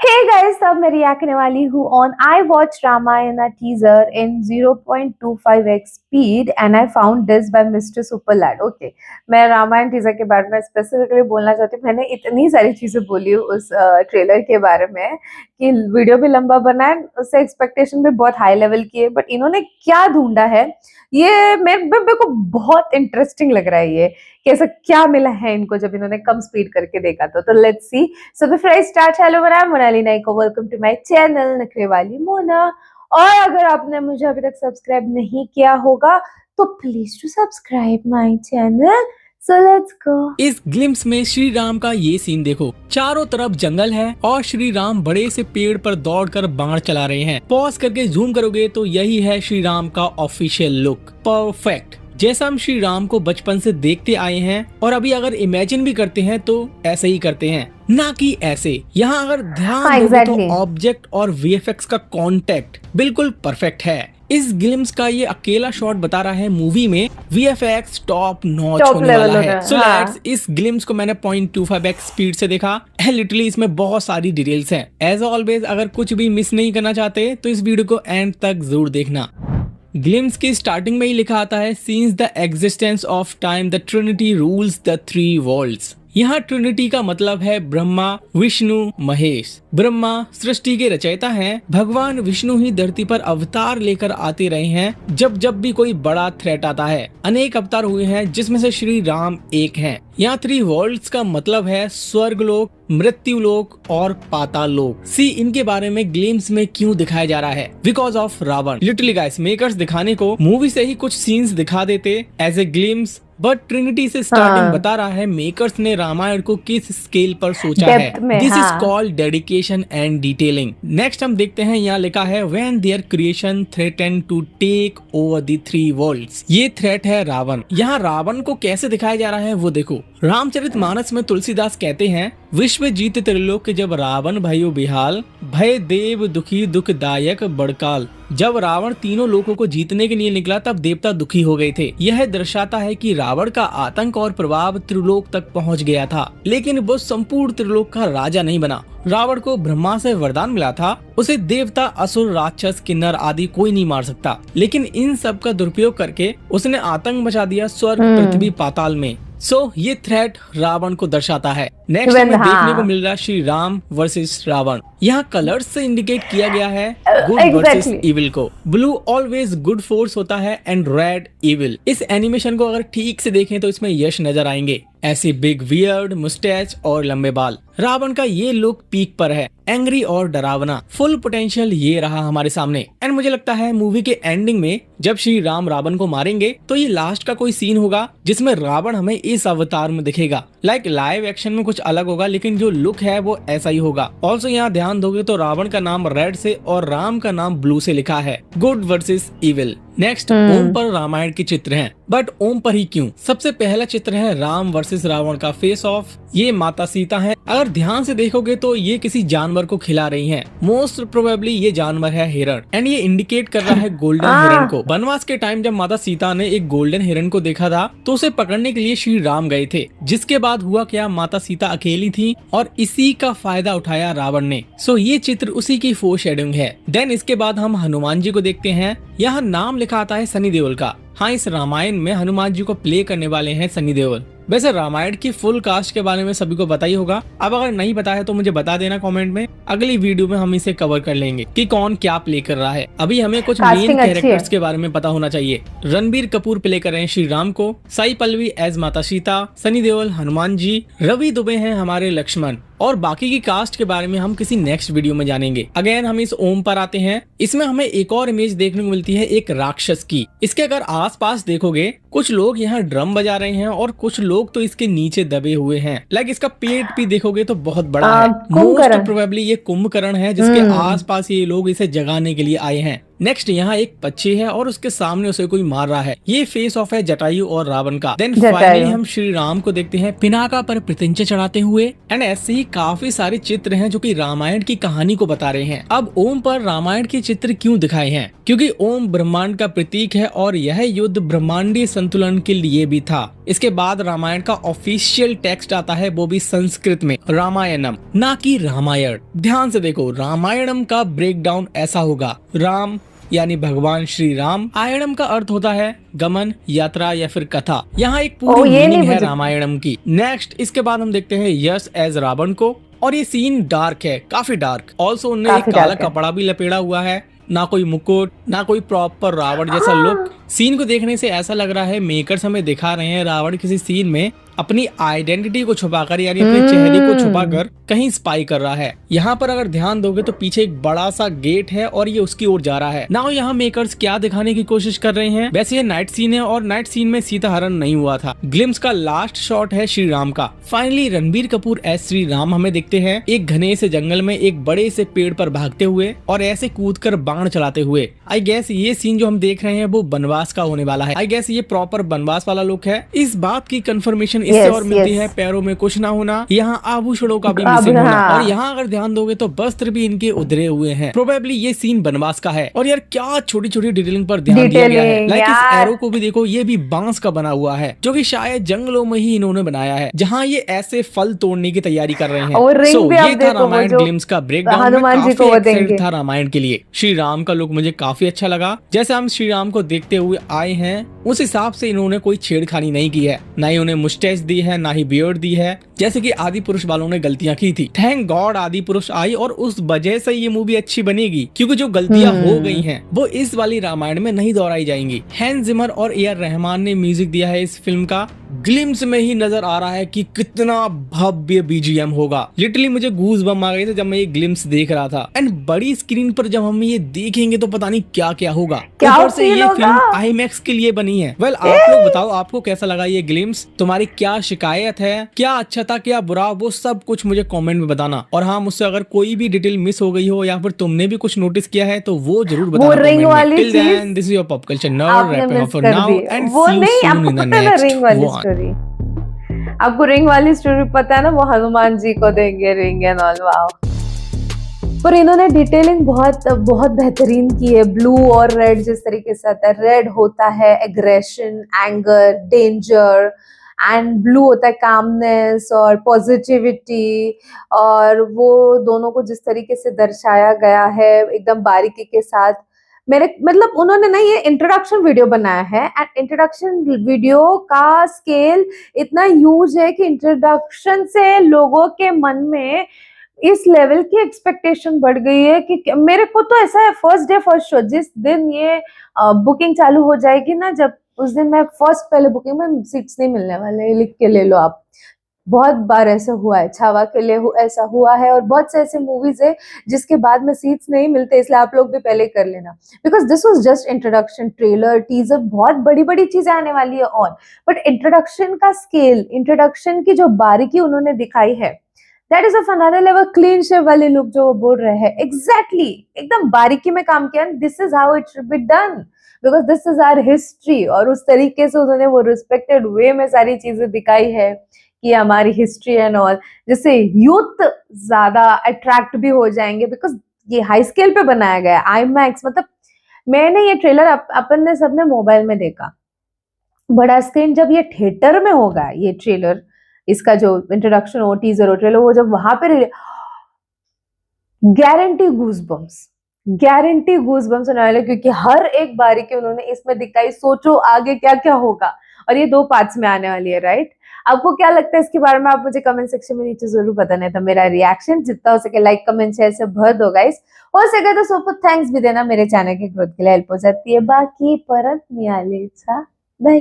Hey guys, अब मैं react करने वाली हूँ on I watched Ramayana teaser in 0.25x speed and I found this by Mr. Superlad. Okay, मैं Ramayan teaser के बारे में स्पेसिफिकली बोलना चाहती हूँ। मैंने इतनी सारी चीजें बोली उस ट्रेलर के बारे में कि वीडियो भी लंबा बना है, उससे एक्सपेक्टेशन भी बहुत हाई लेवल की है, बट इन्होंने क्या ढूंढा है ये मेरे को बहुत इंटरेस्टिंग लग रहा है। ये कैसा क्या मिला है इनको जब इन्होंने कम स्पीड करके देखा तो let's see. So before I start, hello मेरा Monali Naik, welcome to my channel नखरे वाली मोना। और अगर आपने मुझे अभी तक सब्सक्राइब नहीं किया होगा तो please to subscribe my channel. So let's go. इस ग्लिम्स में श्री राम का ये सीन देखो, चारों तरफ जंगल है और श्री राम बड़े से पेड़ पर दौड़कर बाण चला रहे हैं। पॉज करके जूम करोगे तो यही है श्री राम का ऑफिशियल लुक, परफेक्ट जैसा हम श्री राम को बचपन से देखते आए हैं। और अभी अगर इमेजिन भी करते हैं तो ऐसे ही करते हैं, ना कि ऐसे। यहाँ अगर ध्यान दोगे तो ऑब्जेक्ट और वीएफएक्स का कांटेक्ट बिल्कुल परफेक्ट है। इस ग्लिम्स का ये अकेला शॉट बता रहा है मूवी में वीएफएक्स टॉप नॉच होने वाला है। सो लेट्स, इस ग्लिम्स को मैंने 0.25x स्पीड से देखा है। लिटरली इसमें बहुत सारी डिटेल्स हैं। एज ऑलवेज, अगर कुछ भी मिस नहीं करना चाहते तो इस वीडियो को एंड तक जरूर देखना। ग्लिम्स की स्टार्टिंग में ही लिखा आता है, since the existence of time the Trinity rules the three world's. यहाँ ट्रिनिटी का मतलब है ब्रह्मा, विष्णु, महेश। ब्रह्मा सृष्टि के रचयिता हैं। भगवान विष्णु ही धरती पर अवतार लेकर आते रहे हैं जब भी कोई बड़ा थ्रेट आता है। अनेक अवतार हुए हैं जिसमें से श्री राम एक हैं। यहाँ थ्री वर्ल्ड्स का मतलब है स्वर्गलोक, मृत्युलोक और पाताल लोक। सी, इनके बारे में ग्लिम्स में क्यों दिखाया जा रहा है? Because of Ravan. Literally guys, makers दिखाने को मूवी से ही कुछ सीन्स दिखा देते as a glimpse, but trinity से स्टार्टिंग बता रहा है मेकर्स ने रामायण को किस स्केल पर सोचा है। This is called dedication and detailing. Next हम देखते हैं, यहाँ लिखा है when their creation threaten to take over the three worlds. ये थ्रेट है रावण। यहाँ रावण को कैसे दिखाया जा रहा है वो देखो। रामचरितमानस में तुलसीदास कहते हैं, विश्व जीत त्रिलोक जब रावण भयो बिहाल, भय देव दुखी दुखदायक बड़काल। जब रावण तीनों लोगों को जीतने के लिए निकला तब देवता दुखी हो गए थे। यह दर्शाता है कि रावण का आतंक और प्रभाव त्रिलोक तक पहुंच गया था, लेकिन वो संपूर्ण त्रिलोक का राजा नहीं बना। रावण को ब्रह्मा से वरदान मिला था, उसे देवता, असुर, राक्षस, किन्नर आदि कोई नहीं मार सकता, लेकिन इन सब का दुरुपयोग करके उसने आतंक मचा दिया स्वर्ग, पृथ्वी, पाताल में। सो ये थ्रेट रावण को दर्शाता है। नेक्स्ट हमें देखने को मिल रहा है श्री राम वर्सेस रावण। यहाँ कलर्स से इंडिकेट किया गया है गुड वर्सेस इविल को। ब्लू ऑलवेज गुड फोर्स होता है एंड रेड इविल। इस एनिमेशन को अगर ठीक से देखें तो इसमें यश नजर आएंगे। ऐसे बिग वियर्ड, मुस्टैच और लंबे बाल। रावण का ये लुक पीक पर है, एंग्री और डरावना। फुल पोटेंशियल ये रहा हमारे सामने। एंड मुझे लगता है मूवी के एंडिंग में जब श्री राम रावण को मारेंगे तो ये लास्ट का कोई सीन होगा जिसमें रावण हमें इस अवतार में दिखेगा। लाइक लाइव एक्शन में कुछ अलग होगा, लेकिन जो लुक है वो ऐसा ही होगा। ऑल्सो यहाँ ध्यान दोगे तो रावण का नाम रेड से और राम का नाम ब्लू से लिखा है। Good versus evil. नेक्स्ट, ओम पर रामायण के चित्र हैं, बट ओम पर ही क्यों? सबसे पहला चित्र है राम वर्सेस रावण का फेस ऑफ। ये माता सीता है। अगर ध्यान से देखोगे तो ये किसी जानवर को खिला रही हैं। मोस्ट प्रोबेबली ये जानवर है हिरण, एंड ये इंडिकेट कर रहा है गोल्डन हिरण को। वनवास के टाइम जब माता सीता ने एक गोल्डन हिरण को देखा था तो उसे पकड़ने के लिए श्री राम गए थे, जिसके बाद हुआ क्या, माता सीता अकेली थी और इसी का फायदा उठाया रावण ने। सो ये चित्र उसी की फोरशैडोइंग है। देन इसके बाद हम हनुमान जी को देखते हैं। यहाँ नाम लिखा आता है सनी देओल का। हाँ, इस रामायण में हनुमान जी को प्ले करने वाले हैं सनी देओल। वैसे रामायण की फुल कास्ट के बारे में सभी को पता ही होगा। अब अगर नहीं पता है तो मुझे बता देना कमेंट में। अगली वीडियो में हम इसे कवर कर लेंगे कि कौन क्या प्ले कर रहा है। अभी हमें कुछ मेन कैरेक्टर्स के बारे में पता होना चाहिए। रणबीर कपूर प्ले कर रहे हैं श्री राम को, साई पल्लवी एज माता सीता, सनी देओल हनुमान जी, रवि दुबे हैं हमारे लक्ष्मण, और बाकी की कास्ट के बारे में हम किसी नेक्स्ट वीडियो में जानेंगे। अगेन हम इस ओम पर आते हैं। इसमें हमें एक और इमेज देखने को मिलती है, एक राक्षस की। इसके अगर आसपास देखोगे कुछ लोग यहाँ ड्रम बजा रहे हैं और कुछ लोग तो इसके नीचे दबे हुए हैं। लाइक इसका पेट भी देखोगे तो बहुत बड़ा है। मोस्ट प्रोबेबली ये कुंभकर्ण है जिसके आसपास ये लोग इसे जगाने के लिए आए हैं। नेक्स्ट यहाँ एक पक्षी है और उसके सामने उसे कोई मार रहा है। ये फेस ऑफ है जटायु और रावण का। देन जटायु। फाइनली हम श्री राम को देखते हैं पिनाका पर प्रत्यंचा चढ़ाते हुए। एंड ऐसे ही काफी सारे चित्र हैं जो कि रामायण की कहानी को बता रहे हैं। अब ओम पर रामायण के चित्र क्यों दिखाए हैं? क्योंकि ओम ब्रह्मांड का प्रतीक है और यह युद्ध ब्रह्मांडीय संतुलन के लिए भी था। इसके बाद रामायण का ऑफिशियल टेक्स्ट आता है, वो भी संस्कृत में, रामायणम, ना कि रामायण। ध्यान से देखो, रामायणम का ब्रेक डाउन ऐसा होगा, राम यानी भगवान श्री राम, आयणम का अर्थ होता है गमन, यात्रा या फिर कथा। यहाँ एक पूरी मीनिंग है रामायणम की। नेक्स्ट इसके बाद हम देखते हैं यश एज रावण को, और ये सीन डार्क है, काफी डार्क। ऑल्सो उनने एक काला कपड़ा भी लपेड़ा हुआ है, ना कोई मुकुट, ना कोई प्रॉपर रावण जैसा लुक। सीन को देखने से ऐसा लग रहा है मेकर्स हमें दिखा रहे हैं रावण किसी सीन में अपनी आइडेंटिटी को छुपाकर, यानी अपने चेहरे को छुपाकर कहीं स्पाई कर रहा है। यहाँ पर अगर ध्यान दोगे तो पीछे एक बड़ा सा गेट है और ये उसकी ओर जा रहा है। नाउ यहाँ मेकर्स क्या दिखाने की कोशिश कर रहे हैं? वैसे ये नाइट सीन है और नाइट सीन में सीता हरण नहीं हुआ था। ग्लिम्स का लास्ट शॉट है श्री राम का। फाइनली रणबीर कपूर एज श्री राम हमें दिखते हैं एक घने से जंगल में एक बड़े से पेड़ पर भागते हुए और ऐसे कूदकर बाण चलाते हुए। आई गेस ये सीन जो हम देख रहे हैं वो बनवास का होने वाला है। आई गेस ये प्रॉपर बनवास वाला लुक है। इस बात की कंफर्मेशन इससे और मिलती है पैरों में कुछ ना होना, यहाँ आभूषणों का भी मिसिंग होना, और यहाँ अगर ध्यान दोगे तो वस्त्र भी इनके उधरे हुए हैं। प्रोबेबली ये सीन बनवास का है। और यार क्या छोटी छोटी डिटेलिंग पर ध्यान दिया गया है। लाइक इस एरो को भी देखो, ये भी बांस का बना हुआ है जो कि शायद जंगलों में ही इन्होंने बनाया है, जहाँ ये ऐसे फल तोड़ने की तैयारी कर रहे हैं। So, ये था रामायण ग्लिम्स का ब्रेकडाउन। काफी एक्साइटेड था रामायण के लिए। श्री राम का लुक मुझे काफी अच्छा लगा। जैसे हम श्री राम को देखते हुए आए हैं उस हिसाब से इन्होंने कोई छेड़खानी नहीं की है, ना ही उन्हें मुस्टैच दी है, ना ही बियर्ड दी है, जैसे कि आदि पुरुष वालों ने गलतियां की थी। थैंक गॉड आदि पुरुष आई और उस वजह से ये मूवी अच्छी बनेगी, क्योंकि जो गलतियां हो गई हैं वो इस वाली रामायण में नहीं दोहराई जाएंगी। हैंस जिमर और ए आर रहमान ने म्यूजिक दिया है इस फिल्म का। ग्लिम्स में ही नजर आ रहा है कि कितना भव्य बीजीएम होगा। लिटरली मुझे गूज बम आ गए थे जब मैं ये ग्लिम्स देख रहा था। एंड बड़ी स्क्रीन पर जब हम ये देखेंगे तो पता नहीं क्या क्या होगा। ऊपर से ये फिल्म आईमैक्स के लिए बनी है। वेल, आप लोग बताओ आपको कैसा लगा ये ग्लिम्स? तुम्हारी क्या शिकायत है, क्या अच्छा था क्या बुरा, वो सब कुछ मुझे कमेंट में बताना। और हाँ, मुझसे अगर कोई भी डिटेल मिस हो गई हो या फिर तुमने भी कुछ नोटिस किया है तो वो जरूर बताना कमेंट में। Till then this is your pop culture nerd wrapping up for now and see you soon in the next one. आपको रिंग वाली स्टोरी पता है ना, वो हनुमान जी को देंगे रिंग एंड ऑल। वाओ, पर इन्होंने डिटेलिंग बहुत बहुत बेहतरीन की है। ब्लू और रेड जिस तरीके से आता है, रेड होता है aggression, anger, danger, and blue होता है कामनेस और पॉजिटिविटी। और वो दोनों को जिस तरीके से दर्शाया गया है एकदम बारीकी के साथ, मेरे मतलब उन्होंने ना ये इंट्रोडक्शन वीडियो बनाया है एंड इंट्रोडक्शन वीडियो का स्केल इतना ह्यूज है कि इंट्रोडक्शन से लोगों के मन में इस लेवल की एक्सपेक्टेशन बढ़ गई है कि मेरे को तो ऐसा है, फर्स्ट डे फर्स्ट शो, जिस दिन ये बुकिंग चालू हो जाएगी ना, जब उस दिन मैं फर्स्ट पहले बुकिंग में सीट्स नहीं मिलने वाले, लिख के ले लो आप। बहुत बार ऐसा हुआ है, छावा के लिए ऐसा हुआ है, और बहुत से ऐसे मूवीज है जिसके बाद में सीट्स नहीं मिलते, इसलिए आप लोग भी पहले कर लेना, because this was just introduction, trailer, teaser, बहुत बड़ी बड़ी चीजें आने वाली है ऑन, बट इंट्रोडक्शन का स्केल, इंट्रोडक्शन की जो बारीकी उन्होंने दिखाई है, that is of another level. Clean shave वाली लुक जो वो बोल रहे हैं, एग्जैक्टली एकदम बारीकी में काम किया। This is how it should be done, because this is our history, और उस तरीके से उन्होंने वो रिस्पेक्टेड वे में सारी चीजें दिखाई है कि हमारी हिस्ट्री एंड ऑल, जिससे यूथ ज्यादा अट्रैक्ट भी हो जाएंगे, बिकॉज ये हाई स्केल पे बनाया गया है, आईमैक्स। मतलब मैंने ये ट्रेलर अपन ने सबने मोबाइल में देखा, बड़ा स्क्रीन जब ये थिएटर में होगा, ये ट्रेलर, इसका जो इंट्रोडक्शन हो, टीजर हो, ट्रेलर हो, जब वहां पे गारंटी गूज़बम्स, गारंटी गूज़बम्स होने वाले, क्योंकि हर एक बारीकी उन्होंने इसमें दिखाई। सोचो आगे क्या क्या होगा, और ये 2 पार्ट्स में आने वाली है, राइट? आपको क्या लगता है इसके बारे में? आप मुझे कमेंट सेक्शन में नीचे जरूर बताना। था मेरा रिएक्शन जितना हो सके लाइक कमेंट शेयर से भर दो गाइस, हो सके तो सुपर थैंक्स भी देना, मेरे चैनल की ग्रोथ के लिए हेल्प हो जाती है। बाकी परत मिळाली